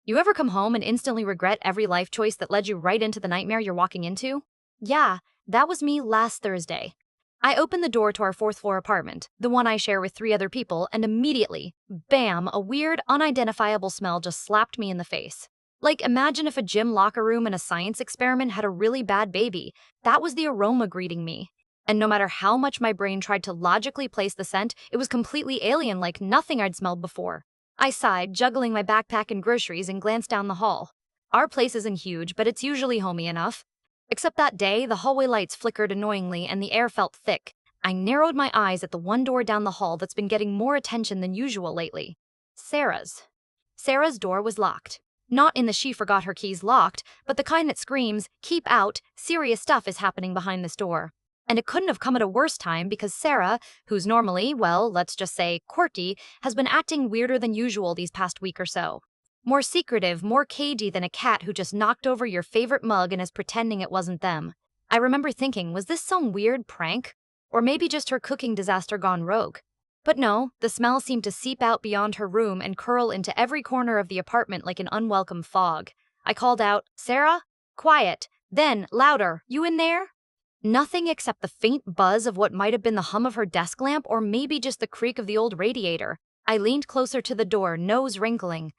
You ever come home and instantly regret every life choice that led you right into the nightmare you're walking into? Yeah, that was me last Thursday. I opened the door to our fourth floor apartment, the one I share with 3 other people, and immediately, bam, a weird, unidentifiable smell just slapped me in the face. Like, imagine if a gym locker room in a science experiment had a really bad baby. That was the aroma greeting me. And no matter how much my brain tried to logically place the scent, it was completely alien, like nothing I'd smelled before. I sighed, juggling my backpack and groceries, and glanced down the hall. Our place isn't huge, but it's usually homey enough. Except that day, the hallway lights flickered annoyingly and the air felt thick. I narrowed my eyes at the one door down the hall that's been getting more attention than usual lately. Sarah's. Sarah's door was locked. Not in the she forgot her keys locked, but the kind that screams, "Keep out, serious stuff is happening behind this door." And it couldn't have come at a worse time because Sara, who's normally, well, let's just say quirky, has been acting weirder than usual these past week or so. More secretive, more cagey than a cat who just knocked over your favorite mug and is pretending it wasn't them. I remember thinking, was this some weird prank? Or maybe just her cooking disaster gone rogue? But no, the smell seemed to seep out beyond her room and curl into every corner of the apartment like an unwelcome fog. I called out, "Sara? Quiet." Then, louder, "You in there?" Nothing except the faint buzz of what might have been the hum of her desk lamp or maybe just the creak of the old radiator. I leaned closer to the door, nose wrinkling.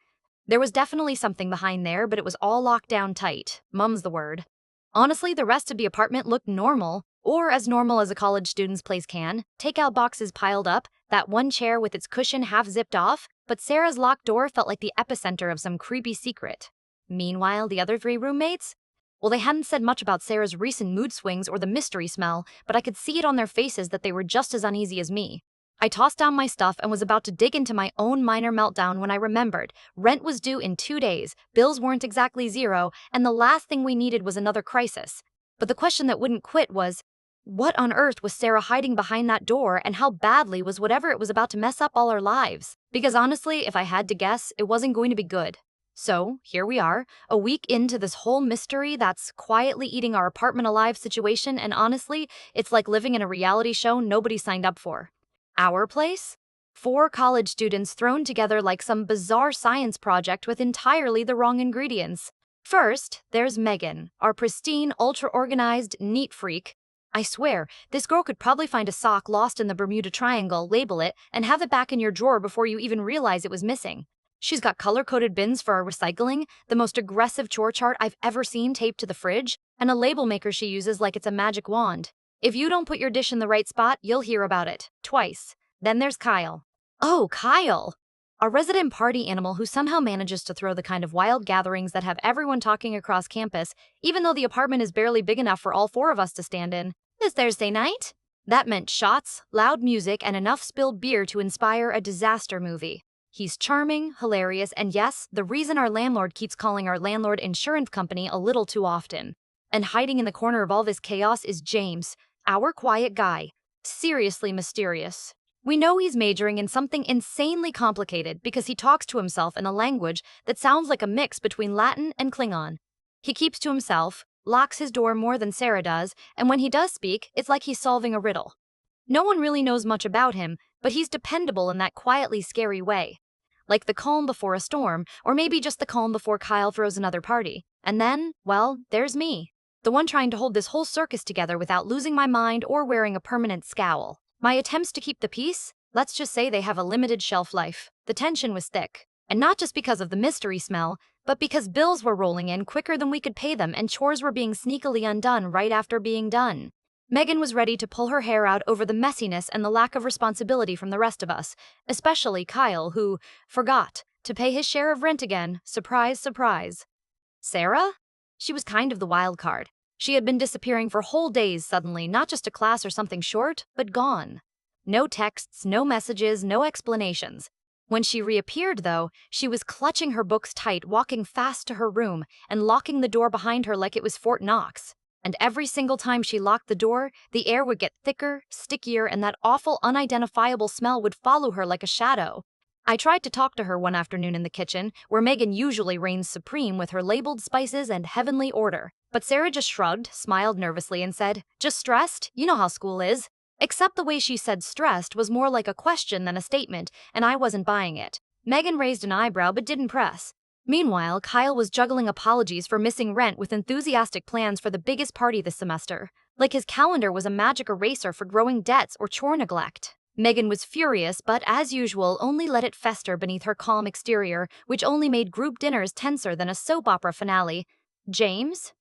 There was definitely something behind there, but it was all locked down tight. Mum's the word. Honestly, the rest of the apartment looked normal, or as normal as a college student's place can. Takeout boxes piled up, that one chair with its cushion half zipped off, but Sarah's locked door felt like the epicenter of some creepy secret. Meanwhile, the other 3 roommates? Well, they hadn't said much about Sarah's recent mood swings or the mystery smell, but I could see it on their faces that they were just as uneasy as me. I tossed down my stuff and was about to dig into my own minor meltdown when I remembered. Rent was due in 2 days, bills weren't exactly zero, and the last thing we needed was another crisis. But the question that wouldn't quit was, what on earth was Sara hiding behind that door, and how badly was whatever it was about to mess up all our lives? Because honestly, if I had to guess, it wasn't going to be good. So, here we are, a week into this whole mystery that's quietly eating our apartment alive situation, and honestly, it's like living in a reality show nobody signed up for. Our place? 4 college students thrown together like some bizarre science project with entirely the wrong ingredients. First, there's Megan, our pristine, ultra-organized, neat freak. I swear, this girl could probably find a sock lost in the Bermuda Triangle, label it, and have it back in your drawer before you even realize it was missing. She's got color-coded bins for our recycling, the most aggressive chore chart I've ever seen taped to the fridge, and a label maker she uses like it's a magic wand. If you don't put your dish in the right spot, you'll hear about it. Twice. Then there's Kyle. Oh, Kyle! Our resident party animal who somehow manages to throw the kind of wild gatherings that have everyone talking across campus, even though the apartment is barely big enough for all 4 of us to stand in. This Thursday night? That meant shots, loud music, and enough spilled beer to inspire a disaster movie. He's charming, hilarious, and yes, the reason our landlord keeps calling our landlord insurance company a little too often. And hiding in the corner of all this chaos is James, our quiet guy. Seriously mysterious. We know he's majoring in something insanely complicated because he talks to himself in a language that sounds like a mix between Latin and Klingon. He keeps to himself, locks his door more than Sara does, and when he does speak, it's like he's solving a riddle. No one really knows much about him, but he's dependable in that quietly scary way. Like the calm before a storm, or maybe just the calm before Kyle throws another party. And then, well, there's me. The one trying to hold this whole circus together without losing my mind or wearing a permanent scowl. My attempts to keep the peace? Let's just say they have a limited shelf life. The tension was thick. And not just because of the mystery smell, but because bills were rolling in quicker than we could pay them and chores were being sneakily undone right after being done. Megan was ready to pull her hair out over the messiness and the lack of responsibility from the rest of us, especially Kyle, who forgot to pay his share of rent again. Surprise, surprise. Sara? She was kind of the wild card. She had been disappearing for whole days suddenly, not just to class or something short, but gone. No texts, no messages, no explanations. When she reappeared, though, she was clutching her books tight, walking fast to her room, and locking the door behind her like it was Fort Knox. And every single time she locked the door, the air would get thicker, stickier, and that awful unidentifiable smell would follow her like a shadow. I tried to talk to her one afternoon in the kitchen, where Megan usually reigns supreme with her labeled spices and heavenly order. But Sara just shrugged, smiled nervously, and said, "Just stressed? You know how school is." Except the way she said stressed was more like a question than a statement, and I wasn't buying it. Megan raised an eyebrow but didn't press. Meanwhile, Kyle was juggling apologies for missing rent with enthusiastic plans for the biggest party this semester. Like his calendar was a magic eraser for growing debts or chore neglect. Megan was furious, but as usual, only let it fester beneath her calm exterior, which only made group dinners tenser than a soap opera finale. James?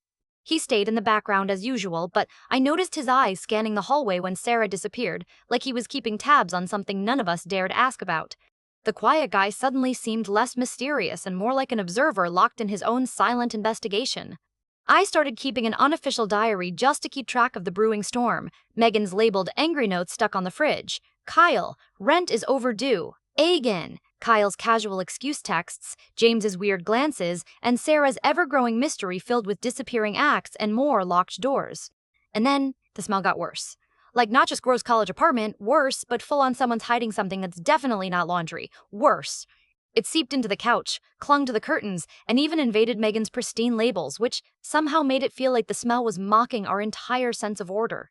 He stayed in the background as usual, but I noticed his eyes scanning the hallway when Sara disappeared, like he was keeping tabs on something none of us dared ask about. The quiet guy suddenly seemed less mysterious and more like an observer locked in his own silent investigation. I started keeping an unofficial diary just to keep track of the brewing storm. Megan's labeled angry notes stuck on the fridge. Kyle, rent is overdue. Again. Kyle's casual excuse texts, James's weird glances, and Sarah's ever-growing mystery filled with disappearing acts and more locked doors. And then the smell got worse. Like not just gross college apartment, worse, but full on someone's hiding something that's definitely not laundry. Worse. It seeped into the couch, clung to the curtains, and even invaded Megan's pristine labels, which somehow made it feel like the smell was mocking our entire sense of order.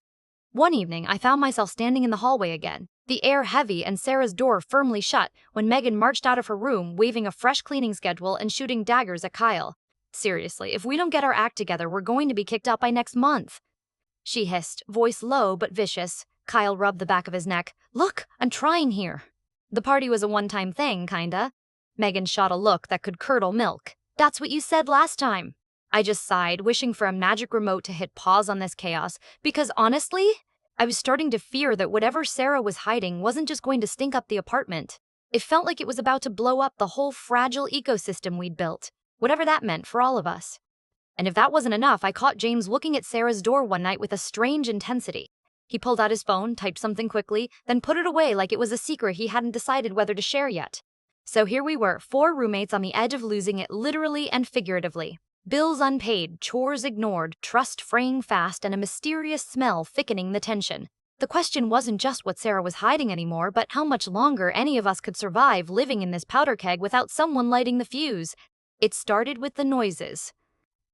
One evening, I found myself standing in the hallway again, the air heavy and Sarah's door firmly shut when Megan marched out of her room, waving a fresh cleaning schedule and shooting daggers at Kyle. Seriously, if we don't get our act together, we're going to be kicked out by next month. She hissed, voice low but vicious. Kyle rubbed the back of his neck. Look, I'm trying here. The party was a one-time thing, kinda. Megan shot a look that could curdle milk. That's what you said last time. I just sighed, wishing for a magic remote to hit pause on this chaos, because honestly, I was starting to fear that whatever Sara was hiding wasn't just going to stink up the apartment. It felt like it was about to blow up the whole fragile ecosystem we'd built, whatever that meant for all of us. And if that wasn't enough, I caught James looking at Sarah's door one night with a strange intensity. He pulled out his phone, typed something quickly, then put it away like it was a secret he hadn't decided whether to share yet. So here we were, 4 roommates on the edge of losing it literally and figuratively. Bills unpaid, chores ignored, trust fraying fast, and a mysterious smell thickening the tension. The question wasn't just what Sara was hiding anymore, but how much longer any of us could survive living in this powder keg without someone lighting the fuse. It started with the noises.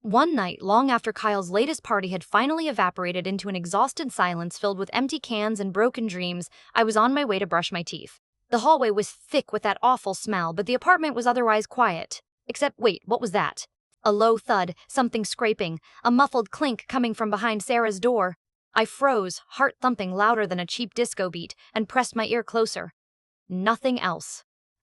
One night, long after Kyle's latest party had finally evaporated into an exhausted silence filled with empty cans and broken dreams, I was on my way to brush my teeth. The hallway was thick with that awful smell, but the apartment was otherwise quiet. Except, wait, what was that? A low thud, something scraping, a muffled clink coming from behind Sarah's door. I froze, heart thumping louder than a cheap disco beat, and pressed my ear closer. Nothing else.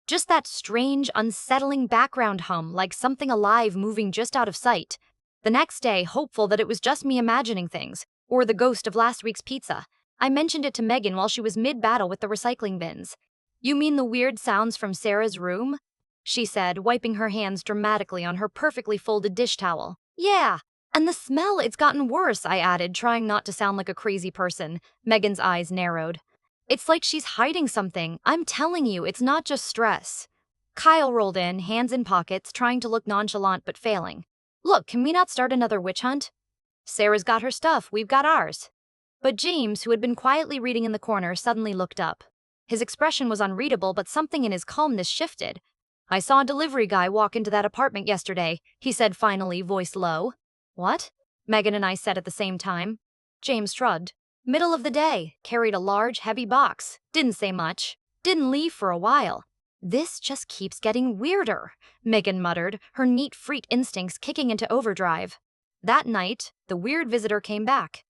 Just that strange, unsettling background hum, like something alive moving just out of sight. The next day, hopeful that it was just me imagining things, or the ghost of last week's pizza, I mentioned it to Megan while she was mid-battle with the recycling bins. You mean the weird sounds from Sarah's room? She said, wiping her hands dramatically on her perfectly folded dish towel. Yeah, and the smell, it's gotten worse, I added, trying not to sound like a crazy person. Megan's eyes narrowed. It's like she's hiding something. I'm telling you, it's not just stress. Kyle rolled in, hands in pockets, trying to look nonchalant but failing. Look, can we not start another witch hunt? Sarah's got her stuff, we've got ours. But James, who had been quietly reading in the corner, suddenly looked up. His expression was unreadable, but something in his calmness shifted. I saw a delivery guy walk into that apartment yesterday, he said finally, voice low. What? Megan and I said at the same time. James shrugged. Middle of the day, carried a large, heavy box. Didn't say much. Didn't leave for a while. This just keeps getting weirder, Megan muttered, her neat freak instincts kicking into overdrive. That night, the weird visitor came back.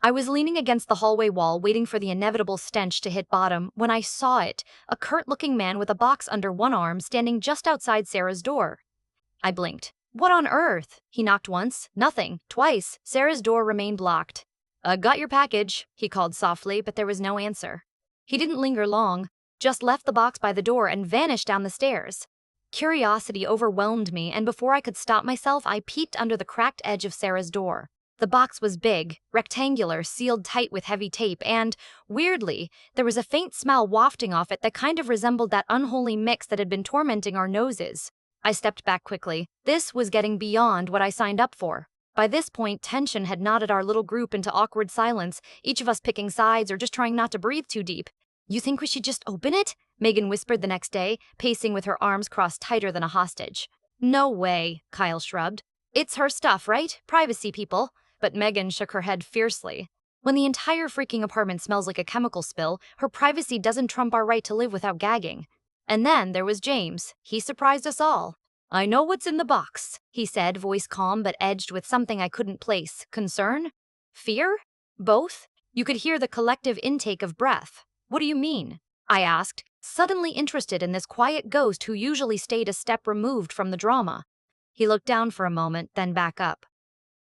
I was leaning against the hallway wall, waiting for the inevitable stench to hit bottom, when I saw it, a curt-looking man with a box under one arm standing just outside Sarah's door. I blinked. What on earth? He knocked once. Nothing. Twice. Sarah's door remained locked. Got your package, he called softly, but there was no answer. He didn't linger long, just left the box by the door and vanished down the stairs. Curiosity overwhelmed me, and before I could stop myself, I peeked under the cracked edge of Sarah's door. The box was big, rectangular, sealed tight with heavy tape, and, weirdly, there was a faint smell wafting off it that kind of resembled that unholy mix that had been tormenting our noses. I stepped back quickly. This was getting beyond what I signed up for. By this point, tension had knotted our little group into awkward silence, each of us picking sides or just trying not to breathe too deep. You think we should just open it? Megan whispered the next day, pacing with her arms crossed tighter than a hostage. No way, Kyle shrugged. It's her stuff, right? Privacy, people. But Megan shook her head fiercely. When the entire freaking apartment smells like a chemical spill, her privacy doesn't trump our right to live without gagging. And then there was James. He surprised us all. "I know what's in the box," he said, voice calm but edged with something I couldn't place. Concern? Fear? Both? You could hear the collective intake of breath. "What do you mean?" I asked, suddenly interested in this quiet ghost who usually stayed a step removed from the drama. He looked down for a moment, then back up.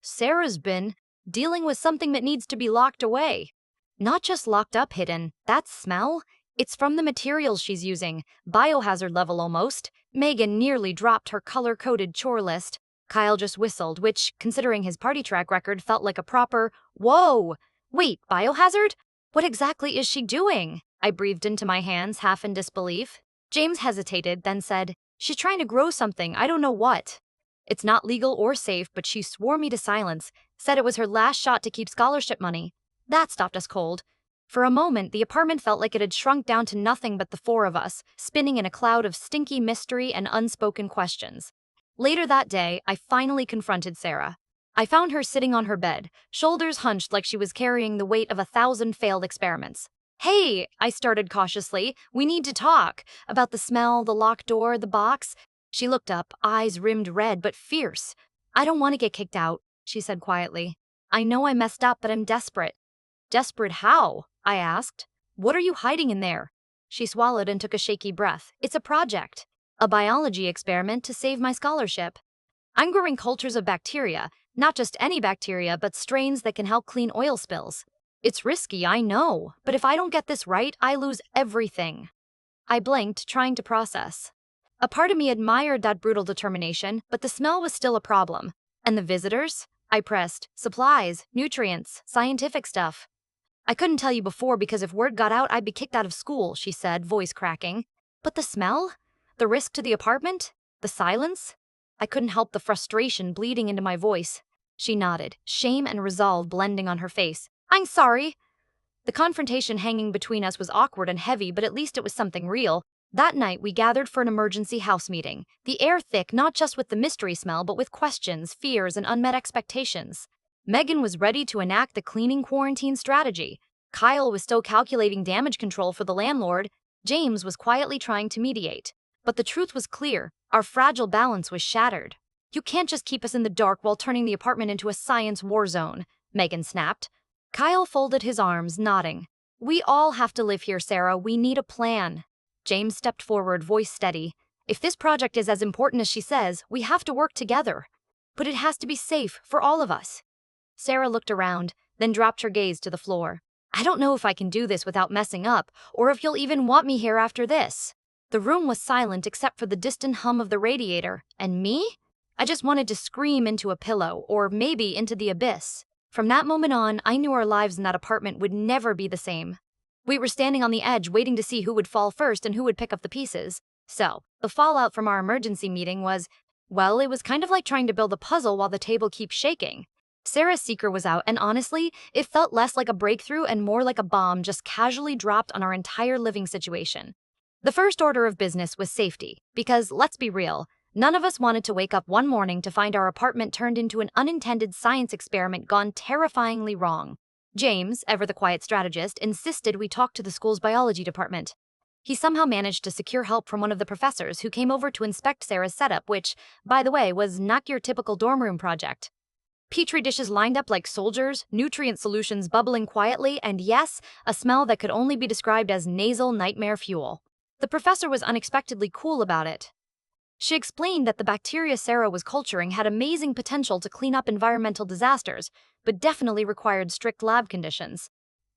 "Sarah's been dealing with something that needs to be locked away. Not just locked up hidden, that smell? It's from the materials she's using, biohazard level almost." Megan nearly dropped her color-coded chore list. Kyle just whistled, which, considering his party track record, felt like a proper, "Whoa! Wait, biohazard? What exactly is she doing?" I breathed into my hands, half in disbelief. James hesitated, then said, "She's trying to grow something, I don't know what. It's not legal or safe, but she swore me to silence, said it was her last shot to keep scholarship money." That stopped us cold. For a moment, the apartment felt like it had shrunk down to nothing but the four of us, spinning in a cloud of stinky mystery and unspoken questions. Later that day, I finally confronted Sara. I found her sitting on her bed, shoulders hunched like she was carrying the weight of 1,000 failed experiments. "Hey," I started cautiously, "we need to talk. About the smell, the locked door, the box." She looked up, eyes rimmed red but fierce. "I don't want to get kicked out," she said quietly. "I know I messed up, but I'm desperate." "Desperate how?" I asked. "What are you hiding in there?" She swallowed and took a shaky breath. "It's a project. A biology experiment to save my scholarship. I'm growing cultures of bacteria, not just any bacteria, but strains that can help clean oil spills. It's risky, I know, but if I don't get this right, I lose everything." I blinked, trying to process. A part of me admired that brutal determination, but the smell was still a problem. And the visitors? I pressed. Supplies, nutrients, scientific stuff. "I couldn't tell you before because if word got out, I'd be kicked out of school," she said, voice cracking. "But the smell? The risk to the apartment? The silence?" I couldn't help the frustration bleeding into my voice. She nodded, shame and resolve blending on her face. "I'm sorry." The confrontation hanging between us was awkward and heavy, but at least it was something real. That night, we gathered for an emergency house meeting, the air thick not just with the mystery smell, but with questions, fears, and unmet expectations. Megan was ready to enact the cleaning quarantine strategy. Kyle was still calculating damage control for the landlord. James was quietly trying to mediate. But the truth was clear. Our fragile balance was shattered. "You can't just keep us in the dark while turning the apartment into a science war zone," Megan snapped. Kyle folded his arms, nodding. "We all have to live here, Sara. We need a plan." James stepped forward, voice steady. "If this project is as important as she says, we have to work together. But it has to be safe for all of us." Sara looked around, then dropped her gaze to the floor. "I don't know if I can do this without messing up, or if you'll even want me here after this." The room was silent except for the distant hum of the radiator. And me? I just wanted to scream into a pillow, or maybe into the abyss. From that moment on, I knew our lives in that apartment would never be the same. We were standing on the edge, waiting to see who would fall first and who would pick up the pieces. So, the fallout from our emergency meeting was, well, it was kind of like trying to build a puzzle while the table keeps shaking. Sara's seeker was out, and honestly, it felt less like a breakthrough and more like a bomb just casually dropped on our entire living situation. The first order of business was safety, because, let's be real, none of us wanted to wake up one morning to find our apartment turned into an unintended science experiment gone terrifyingly wrong. James, ever the quiet strategist, insisted we talk to the school's biology department. He somehow managed to secure help from one of the professors who came over to inspect Sara's setup, which, by the way, was not your typical dorm room project. Petri dishes lined up like soldiers, nutrient solutions bubbling quietly, and yes, a smell that could only be described as nasal nightmare fuel. The professor was unexpectedly cool about it. She explained that the bacteria Sara was culturing had amazing potential to clean up environmental disasters, but definitely required strict lab conditions.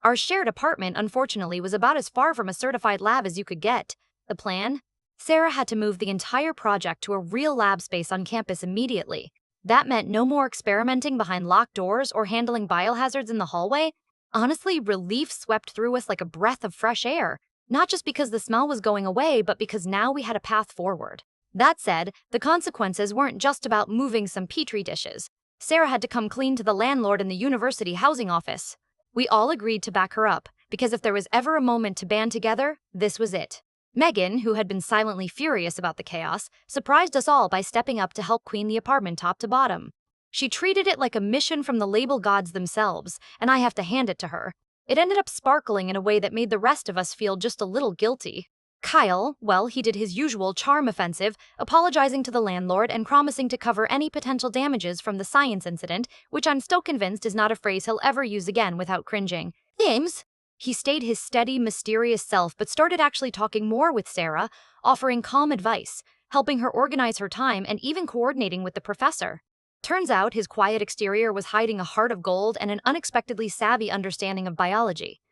Our shared apartment, unfortunately, was about as far from a certified lab as you could get. The plan? Sara had to move the entire project to a real lab space on campus immediately. That meant no more experimenting behind locked doors or handling biohazards in the hallway. Honestly, relief swept through us like a breath of fresh air. Not just because the smell was going away, but because now we had a path forward. That said, the consequences weren't just about moving some petri dishes. Sara had to come clean to the landlord in the university housing office. We all agreed to back her up, because if there was ever a moment to band together, this was it. Megan, who had been silently furious about the chaos, surprised us all by stepping up to help clean the apartment top to bottom. She treated it like a mission from the label gods themselves, and I have to hand it to her. It ended up sparkling in a way that made the rest of us feel just a little guilty. Kyle, well, he did his usual charm offensive, apologizing to the landlord and promising to cover any potential damages from the science incident, which I'm still convinced is not a phrase he'll ever use again without cringing. James? He stayed his steady, mysterious self but started actually talking more with Sara, offering calm advice, helping her organize her time and even coordinating with the professor. Turns out his quiet exterior was hiding a heart of gold and an unexpectedly savvy understanding of biology.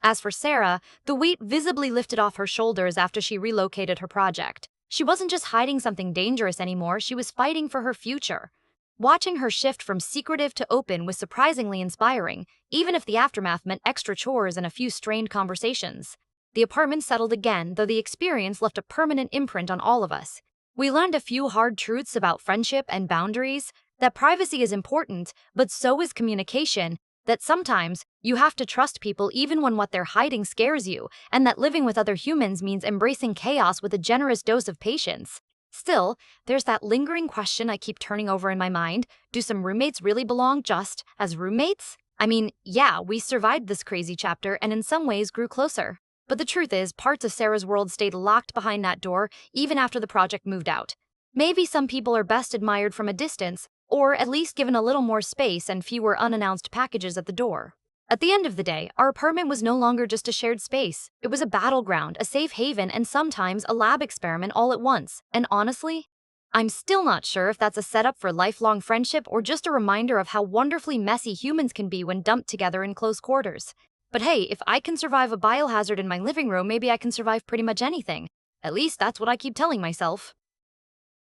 As for Sara, the weight visibly lifted off her shoulders after she relocated her project. She wasn't just hiding something dangerous anymore, she was fighting for her future. Watching her shift from secretive to open was surprisingly inspiring, even if the aftermath meant extra chores and a few strained conversations. The apartment settled again, though the experience left a permanent imprint on all of us. We learned a few hard truths about friendship and boundaries, that privacy is important, but so is communication, that sometimes you have to trust people even when what they're hiding scares you, and that living with other humans means embracing chaos with a generous dose of patience. Still, there's that lingering question I keep turning over in my mind. Do some roommates really belong just as roommates? I mean, yeah, we survived this crazy chapter and in some ways grew closer. But the truth is, parts of Sara's world stayed locked behind that door even after the project moved out. Maybe some people are best admired from a distance, or at least given a little more space and fewer unannounced packages at the door. At the end of the day, our apartment was no longer just a shared space. It was a battleground, a safe haven, and sometimes a lab experiment all at once. And honestly, I'm still not sure if that's a setup for lifelong friendship or just a reminder of how wonderfully messy humans can be when dumped together in close quarters. But hey, if I can survive a biohazard in my living room, maybe I can survive pretty much anything. At least that's what I keep telling myself.